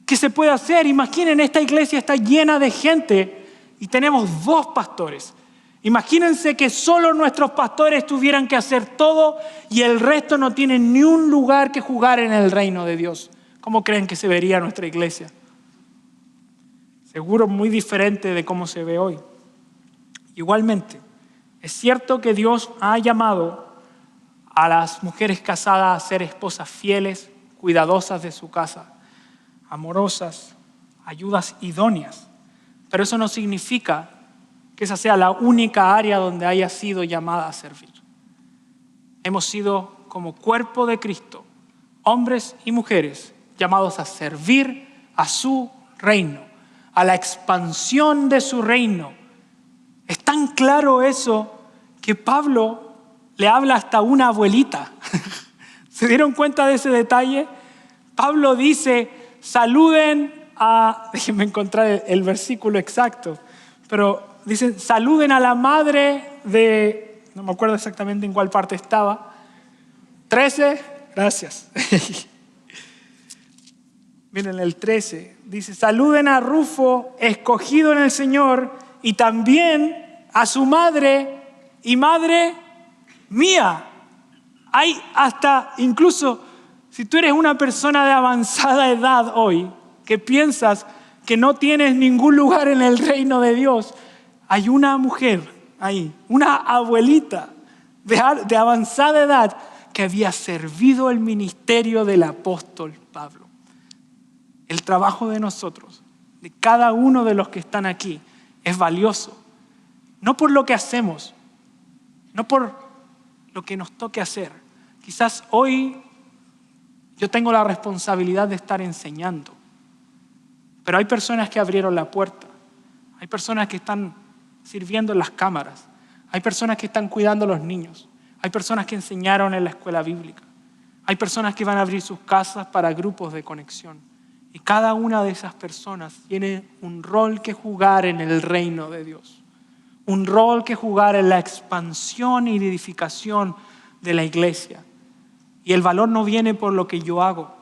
que se puede hacer. Imaginen, esta iglesia está llena de gente y tenemos 2 pastores. Imagínense que solo nuestros pastores tuvieran que hacer todo y el resto no tiene ni un lugar que jugar en el reino de Dios. ¿Cómo creen que se vería nuestra iglesia? Seguro muy diferente de cómo se ve hoy. Igualmente, es cierto que Dios ha llamado a las mujeres casadas a ser esposas fieles, cuidadosas de su casa, amorosas, ayudas idóneas. Pero eso no significa que esa sea la única área donde haya sido llamada a servir. Hemos sido como cuerpo de Cristo, hombres y mujeres, llamados a servir a su reino, a la expansión de su reino. Es tan claro eso que Pablo le habla hasta a una abuelita. ¿Se dieron cuenta de ese detalle? Pablo dice, saluden a... Déjenme encontrar el versículo exacto, pero dicen, saluden a la madre de, no me acuerdo exactamente en cuál parte estaba, 13, gracias. Miren el 13, dice, saluden a Rufo, escogido en el Señor, y también a su madre y madre mía. Hay hasta, incluso, si tú eres una persona de avanzada edad hoy, que piensas que no tienes ningún lugar en el reino de Dios, hay una mujer ahí, una abuelita de avanzada edad que había servido el ministerio del apóstol Pablo. El trabajo de nosotros, de cada uno de los que están aquí, es valioso. No por lo que hacemos, no por lo que nos toque hacer. Quizás hoy yo tengo la responsabilidad de estar enseñando, pero hay personas que abrieron la puerta, hay personas que están sirviendo en las cámaras, hay personas que están cuidando a los niños, hay personas que enseñaron en la escuela bíblica, hay personas que van a abrir sus casas para grupos de conexión. Y cada una de esas personas tiene un rol que jugar en el reino de Dios, un rol que jugar en la expansión y edificación de la iglesia. Y el valor no viene por lo que yo hago,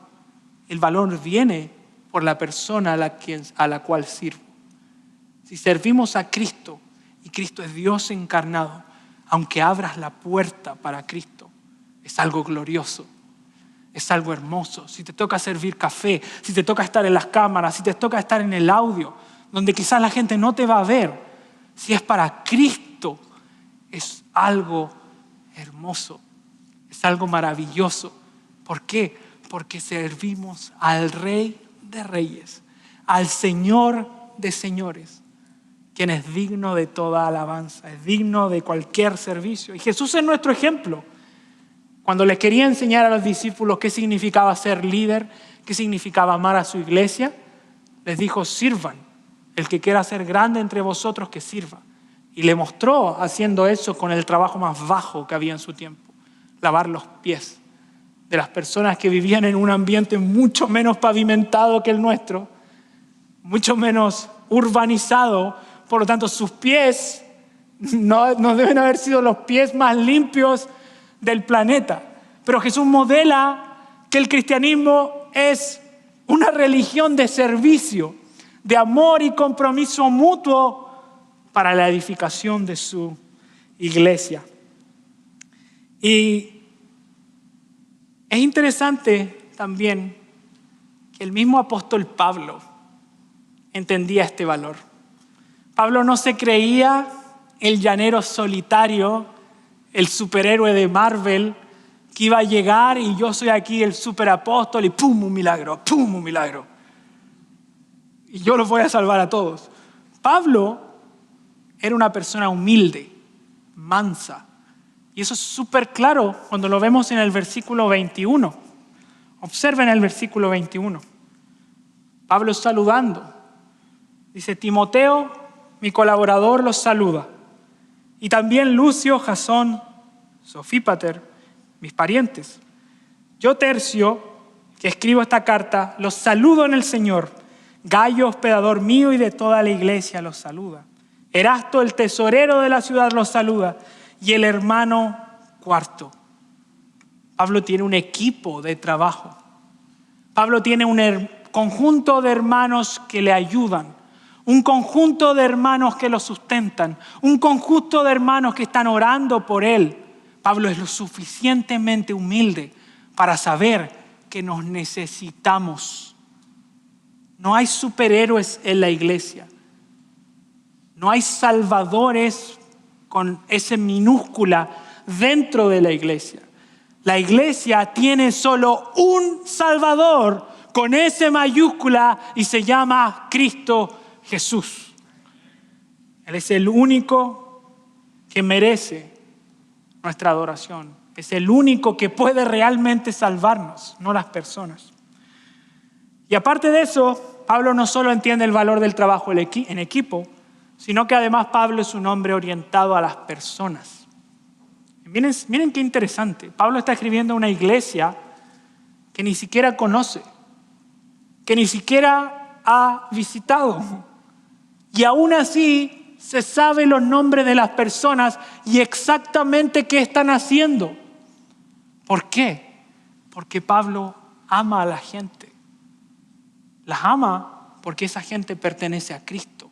el valor viene por la persona a la cual sirvo. Si servimos a Cristo, y Cristo es Dios encarnado, aunque abras la puerta para Cristo, es algo glorioso, es algo hermoso. Si te toca servir café, si te toca estar en las cámaras, si te toca estar en el audio, donde quizás la gente no te va a ver, si es para Cristo, es algo hermoso, es algo maravilloso. ¿Por qué? Porque servimos al Rey de Reyes, al Señor de Señores, quien es digno de toda alabanza, es digno de cualquier servicio. Y Jesús es nuestro ejemplo. Cuando les quería enseñar a los discípulos qué significaba ser líder, qué significaba amar a su iglesia, les dijo, sirvan. El que quiera ser grande entre vosotros, que sirva. Y le mostró haciendo eso con el trabajo más bajo que había en su tiempo, lavar los pies de las personas que vivían en un ambiente mucho menos pavimentado que el nuestro, mucho menos urbanizado. Por lo tanto, sus pies no deben haber sido los pies más limpios del planeta. Pero Jesús modela que el cristianismo es una religión de servicio, de amor y compromiso mutuo para la edificación de su iglesia. Y es interesante también que el mismo apóstol Pablo entendía este valor. Pablo no se creía el llanero solitario, el superhéroe de Marvel, que iba a llegar y yo soy aquí el superapóstol y ¡pum! Un milagro, ¡pum! Un milagro. Y yo los voy a salvar a todos. Pablo era una persona humilde, mansa. Y eso es súper claro cuando lo vemos en el versículo 21. Observen el versículo 21. Pablo saludando. Dice, Timoteo, mi colaborador, los saluda. Y también Lucio, Jasón, Sofípater, mis parientes. Yo, Tercio, que escribo esta carta, los saludo en el Señor. Gayo, hospedador mío y de toda la iglesia, los saluda. Erasto, el tesorero de la ciudad, los saluda. Y el hermano Cuarto. Pablo tiene un equipo de trabajo. Pablo tiene un conjunto de hermanos que le ayudan. Un conjunto de hermanos que lo sustentan. Un conjunto de hermanos que están orando por él. Pablo es lo suficientemente humilde para saber que nos necesitamos. No hay superhéroes en la iglesia. No hay salvadores con ese minúscula dentro de la iglesia. La iglesia tiene solo un Salvador con ese mayúscula y se llama Cristo Jesús. Él es el único que merece nuestra adoración. Es el único que puede realmente salvarnos, no las personas. Y aparte de eso, Pablo no solo entiende el valor del trabajo en equipo, sino que además Pablo es un hombre orientado a las personas. Miren qué interesante. Pablo está escribiendo a una iglesia que ni siquiera conoce, que ni siquiera ha visitado. Y aún así se sabe los nombres de las personas y exactamente qué están haciendo. ¿Por qué? Porque Pablo ama a la gente. Las ama porque esa gente pertenece a Cristo.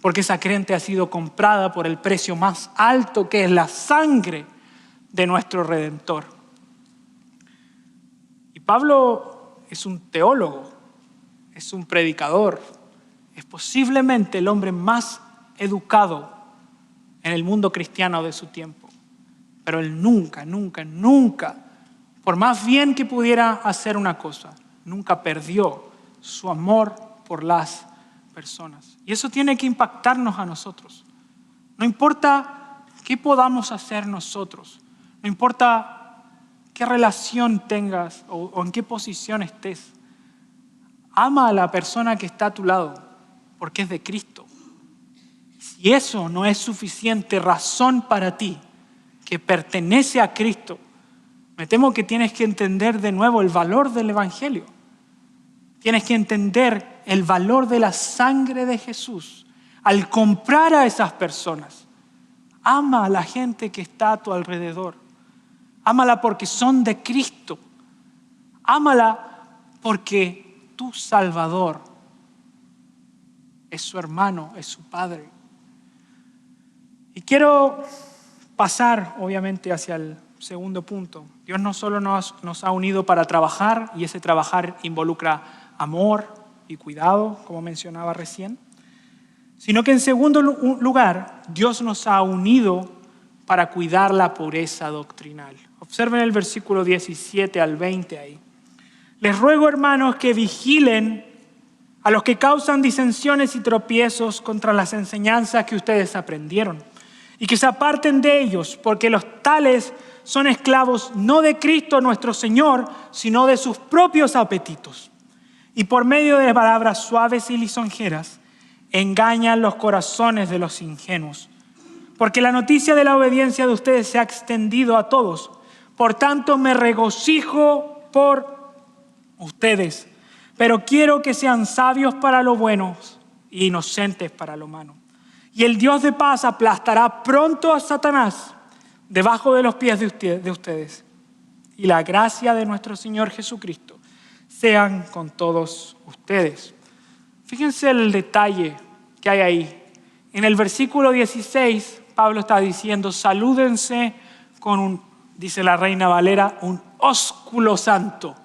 Porque esa gente ha sido comprada por el precio más alto, que es la sangre de nuestro Redentor. Y Pablo es un teólogo, es un predicador, es posiblemente el hombre más educado en el mundo cristiano de su tiempo. Pero él nunca, por más bien que pudiera hacer una cosa, nunca perdió su amor por las personas. Y eso tiene que impactarnos a nosotros. No importa qué podamos hacer nosotros, no importa qué relación tengas o en qué posición estés, ama a la persona que está a tu lado porque es de Cristo. Si eso no es suficiente razón para ti, que pertenece a Cristo, me temo que tienes que entender de nuevo el valor del Evangelio. Tienes que entender el valor de la sangre de Jesús al comprar a esas personas. Ama a la gente que está a tu alrededor. Ámala porque son de Cristo. Ámala porque tu Salvador es su hermano, es su Padre. Y quiero pasar, obviamente, hacia el segundo punto. Dios no solo nos ha unido para trabajar, y ese trabajar involucra amor y cuidado, como mencionaba recién, sino que en segundo lugar, Dios nos ha unido para cuidar la pureza doctrinal. Observen el versículo 17 al 20 ahí. Les ruego, hermanos, que vigilen a los que causan disensiones y tropiezos contra las enseñanzas que ustedes aprendieron, y que se aparten de ellos, porque los tales son esclavos no de Cristo nuestro Señor, sino de sus propios apetitos. Y por medio de palabras suaves y lisonjeras, engañan los corazones de los ingenuos. Porque la noticia de la obediencia de ustedes se ha extendido a todos. Por tanto, me regocijo por ustedes. Pero quiero que sean sabios para lo bueno e inocentes para lo malo. Y el Dios de paz aplastará pronto a Satanás debajo de los pies de ustedes. y la gracia de nuestro Señor Jesucristo sean con todos ustedes. Fíjense el detalle que hay ahí. En el versículo 16, Pablo está diciendo, salúdense con dice la Reina Valera, un ósculo santo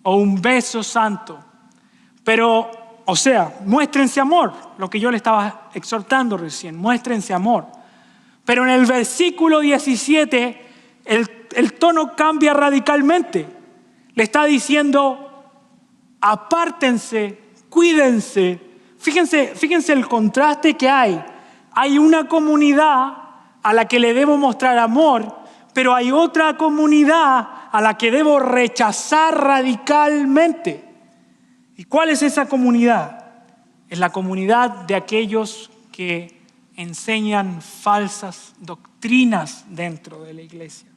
o un beso santo. Pero, o sea, muéstrense amor, lo que yo le estaba exhortando recién, muéstrense amor. Pero en el versículo 17, el tono cambia radicalmente. Le está diciendo, apártense, cuídense. Fíjense el contraste que hay. Hay una comunidad a la que le debo mostrar amor, pero hay otra comunidad a la que debo rechazar radicalmente. ¿Y cuál es esa comunidad? Es la comunidad de aquellos que enseñan falsas doctrinas dentro de la iglesia,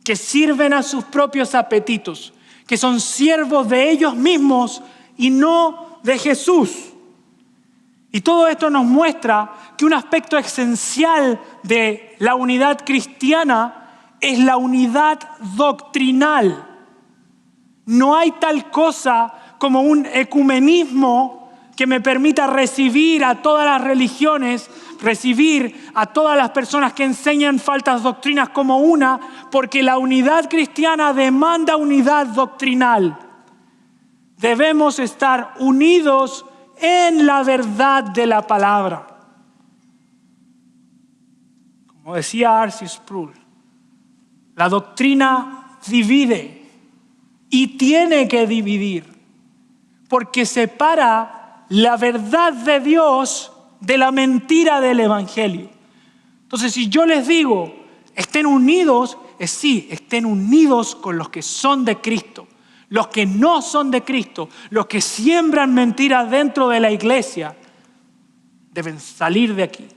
que sirven a sus propios apetitos, que son siervos de ellos mismos y no de Jesús. Y todo esto nos muestra que un aspecto esencial de la unidad cristiana es la unidad doctrinal. No hay tal cosa como un ecumenismo que me permita recibir a todas las religiones, recibir a todas las personas que enseñan falsas doctrinas como una, porque la unidad cristiana demanda unidad doctrinal. Debemos estar unidos en la verdad de la palabra. Como decía R.C. Sproul, la doctrina divide y tiene que dividir, porque separa la verdad de Dios de la mentira del Evangelio. Entonces, si yo les digo, estén unidos, estén unidos con los que son de Cristo. Los que no son de Cristo, los que siembran mentiras dentro de la iglesia, deben salir de aquí.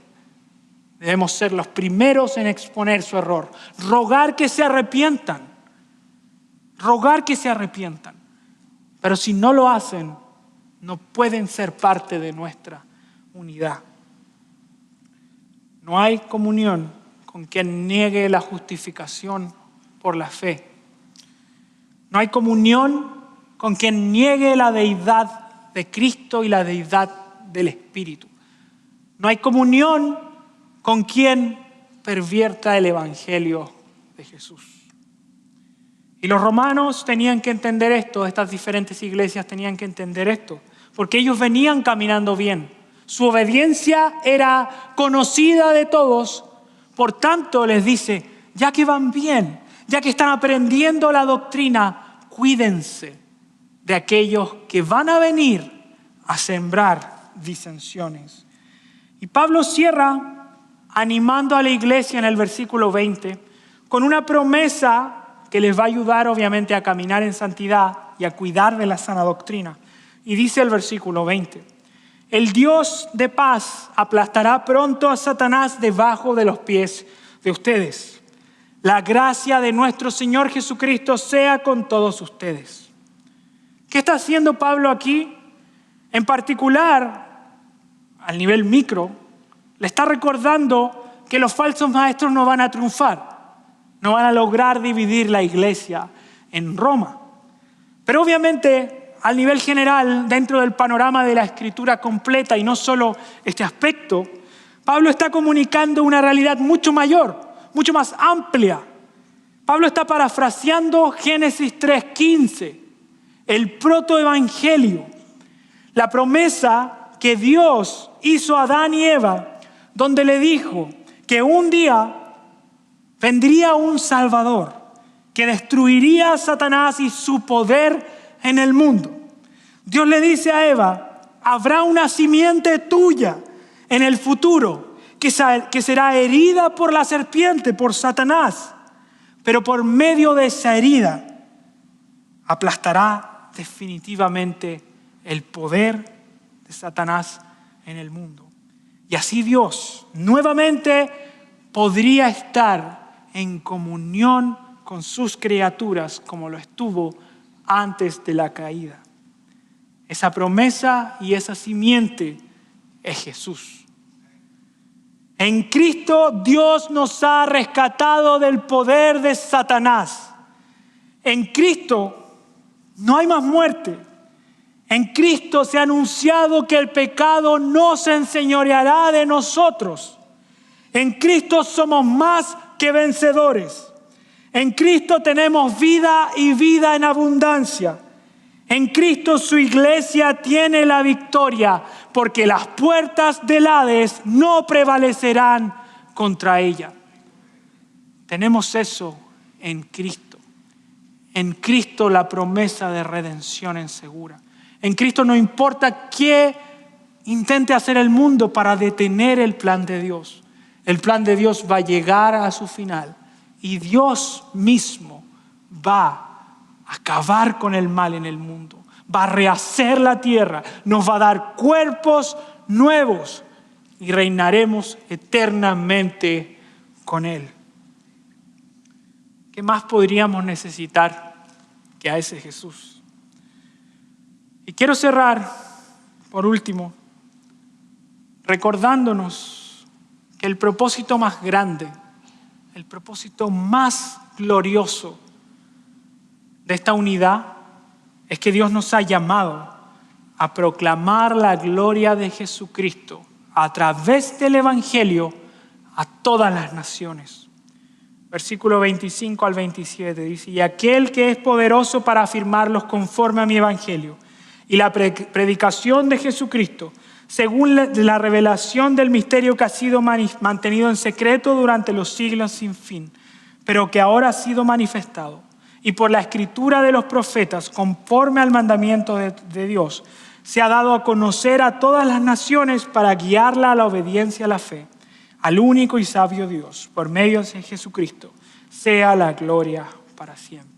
Debemos ser los primeros en exponer su error. Rogar que se arrepientan. Rogar que se arrepientan. Pero si no lo hacen, no pueden ser parte de nuestra unidad. No hay comunión con quien niegue la justificación por la fe. No hay comunión con quien niegue la deidad de Cristo y la deidad del Espíritu. No hay comunión con quien pervierta el Evangelio de Jesús. Y los romanos tenían que entender esto, estas diferentes iglesias tenían que entender esto, porque ellos venían caminando bien. Su obediencia era conocida de todos, por tanto les dice, ya que van bien, ya que están aprendiendo la doctrina, cuídense de aquellos que van a venir a sembrar disensiones. Y Pablo cierra animando a la iglesia en el versículo 20 con una promesa que les va a ayudar obviamente a caminar en santidad y a cuidar de la sana doctrina. Y dice el versículo 20, el Dios de paz aplastará pronto a Satanás debajo de los pies de ustedes. La gracia de nuestro Señor Jesucristo sea con todos ustedes. ¿Qué está haciendo Pablo aquí? En particular, al nivel micro, le está recordando que los falsos maestros no van a triunfar, no van a lograr dividir la iglesia en Roma. Pero obviamente, al nivel general, dentro del panorama de la Escritura completa y no solo este aspecto, Pablo está comunicando una realidad mucho mayor, mucho más amplia. Pablo está parafraseando Génesis 3:15, el protoevangelio, la promesa que Dios hizo a Adán y Eva, donde le dijo que un día vendría un Salvador que destruiría a Satanás y su poder en el mundo. Dios le dice a Eva, habrá una simiente tuya en el futuro que será herida por la serpiente, por Satanás, pero por medio de esa herida aplastará definitivamente el poder de Satanás en el mundo. Y así Dios nuevamente podría estar en comunión con sus criaturas como lo estuvo antes de la caída. Esa promesa y esa simiente es Jesús. En Cristo Dios nos ha rescatado del poder de Satanás. En Cristo no hay más muerte. En Cristo se ha anunciado que el pecado no se enseñoreará de nosotros. En Cristo somos más que vencedores. En Cristo tenemos vida y vida en abundancia. En Cristo su iglesia tiene la victoria, porque las puertas del Hades no prevalecerán contra ella. Tenemos eso en Cristo. En Cristo la promesa de redención es segura. En Cristo no importa qué intente hacer el mundo para detener el plan de Dios. El plan de Dios va a llegar a su final y Dios mismo va a acabar con el mal en el mundo. Va a rehacer la tierra, nos va a dar cuerpos nuevos y reinaremos eternamente con Él. ¿Qué más podríamos necesitar que a ese Jesús? Y quiero cerrar, por último, recordándonos que el propósito más grande, el propósito más glorioso de esta unidad es que Dios nos ha llamado a proclamar la gloria de Jesucristo a través del Evangelio a todas las naciones. Versículo 25 al 27 dice: y aquel que es poderoso para afirmarlos conforme a mi Evangelio y la predicación de Jesucristo, según la revelación del misterio que ha sido mantenido en secreto durante los siglos sin fin, pero que ahora ha sido manifestado, y por la escritura de los profetas, conforme al mandamiento de Dios, se ha dado a conocer a todas las naciones para guiarla a la obediencia a la fe, al único y sabio Dios, por medio de Jesucristo, sea la gloria para siempre.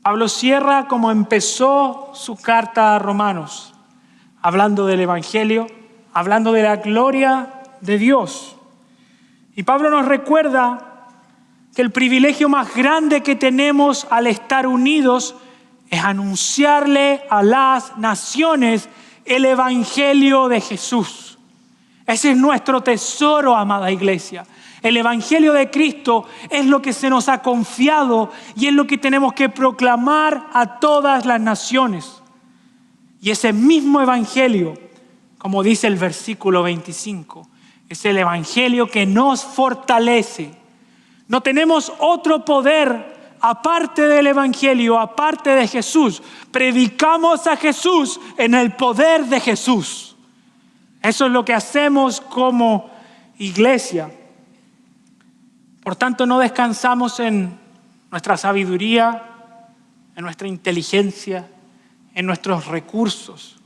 Pablo cierra como empezó su carta a Romanos, hablando del Evangelio, hablando de la gloria de Dios. Y Pablo nos recuerda que el privilegio más grande que tenemos al estar unidos es anunciarle a las naciones el Evangelio de Jesús. Ese es nuestro tesoro, amada iglesia. El Evangelio de Cristo es lo que se nos ha confiado y es lo que tenemos que proclamar a todas las naciones. Y ese mismo Evangelio, como dice el versículo 25, es el Evangelio que nos fortalece. No tenemos otro poder aparte del Evangelio, aparte de Jesús. Predicamos a Jesús en el poder de Jesús. Eso es lo que hacemos como iglesia. Por tanto, no descansamos en nuestra sabiduría, en nuestra inteligencia, en nuestros recursos.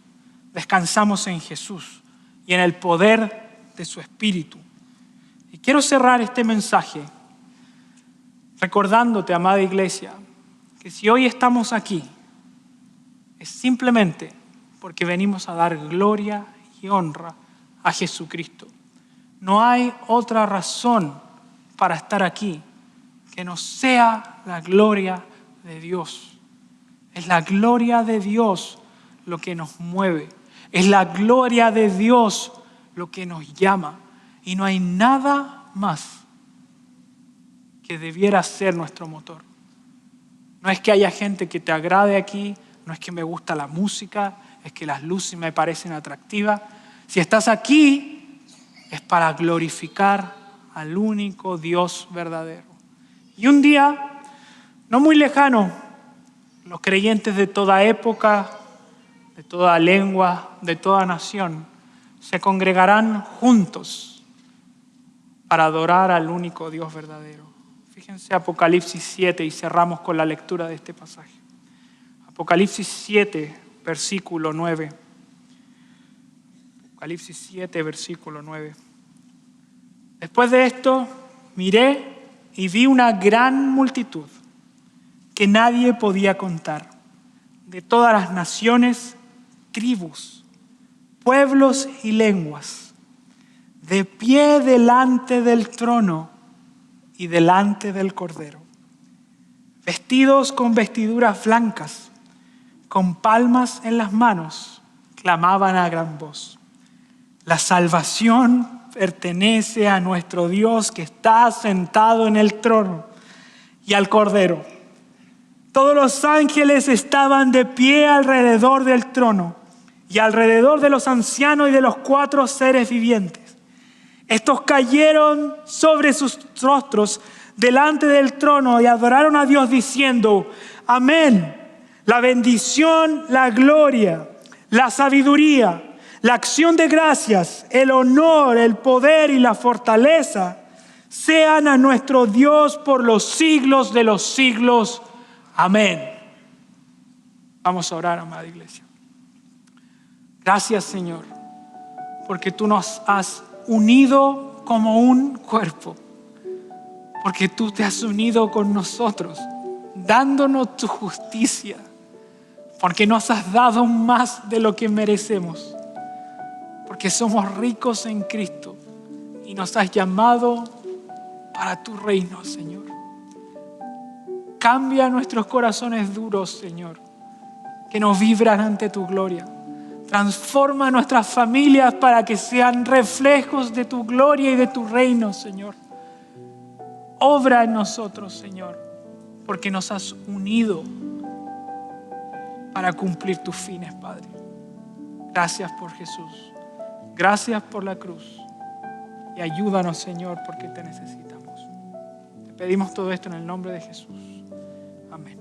Descansamos en Jesús y en el poder de su Espíritu. Y quiero cerrar este mensaje recordándote, amada iglesia, que si hoy estamos aquí es simplemente porque venimos a dar gloria y honra a Jesucristo. No hay otra razón para estar aquí que no sea la gloria de Dios. Es la gloria de Dios lo que nos mueve. Es la gloria de Dios lo que nos llama. Y no hay nada más que debiera ser nuestro motor. No es que haya gente que te agrade aquí, no es que me gusta la música, es que las luces me parecen atractivas. Si estás aquí es para glorificar al único Dios verdadero. Y un día, no muy lejano, los creyentes de toda época, de toda lengua, de toda nación, se congregarán juntos para adorar al único Dios verdadero. Fíjense Apocalipsis 7 y cerramos con la lectura de este pasaje. Apocalipsis 7, versículo 9. Apocalipsis 7, versículo 9. Después de esto, miré y vi una gran multitud que nadie podía contar, de todas las naciones, tribus, pueblos y lenguas, de pie delante del trono y delante del Cordero, vestidos con vestiduras blancas, con palmas en las manos, clamaban a gran voz: la salvación pertenece a nuestro Dios que está sentado en el trono y al Cordero. Todos los ángeles estaban de pie alrededor del trono y alrededor de los ancianos y de los 4 seres vivientes. Estos cayeron sobre sus rostros delante del trono y adoraron a Dios diciendo: amén. La bendición, la gloria, la sabiduría, la acción de gracias, el honor, el poder y la fortaleza sean a nuestro Dios por los siglos de los siglos. Amén. Vamos a orar, amada iglesia. Gracias, Señor, porque tú nos has unido como un cuerpo. Porque tú te has unido con nosotros, dándonos tu justicia. Porque nos has dado más de lo que merecemos. Porque somos ricos en Cristo y nos has llamado para tu reino, Señor. Cambia nuestros corazones duros, Señor, que nos vibran ante tu gloria. Transforma nuestras familias para que sean reflejos de tu gloria y de tu reino, Señor. Obra en nosotros, Señor, porque nos has unido para cumplir tus fines, Padre. Gracias por Jesús. Gracias por la cruz. Y ayúdanos, Señor, porque te necesitamos. Te pedimos todo esto en el nombre de Jesús. Amén.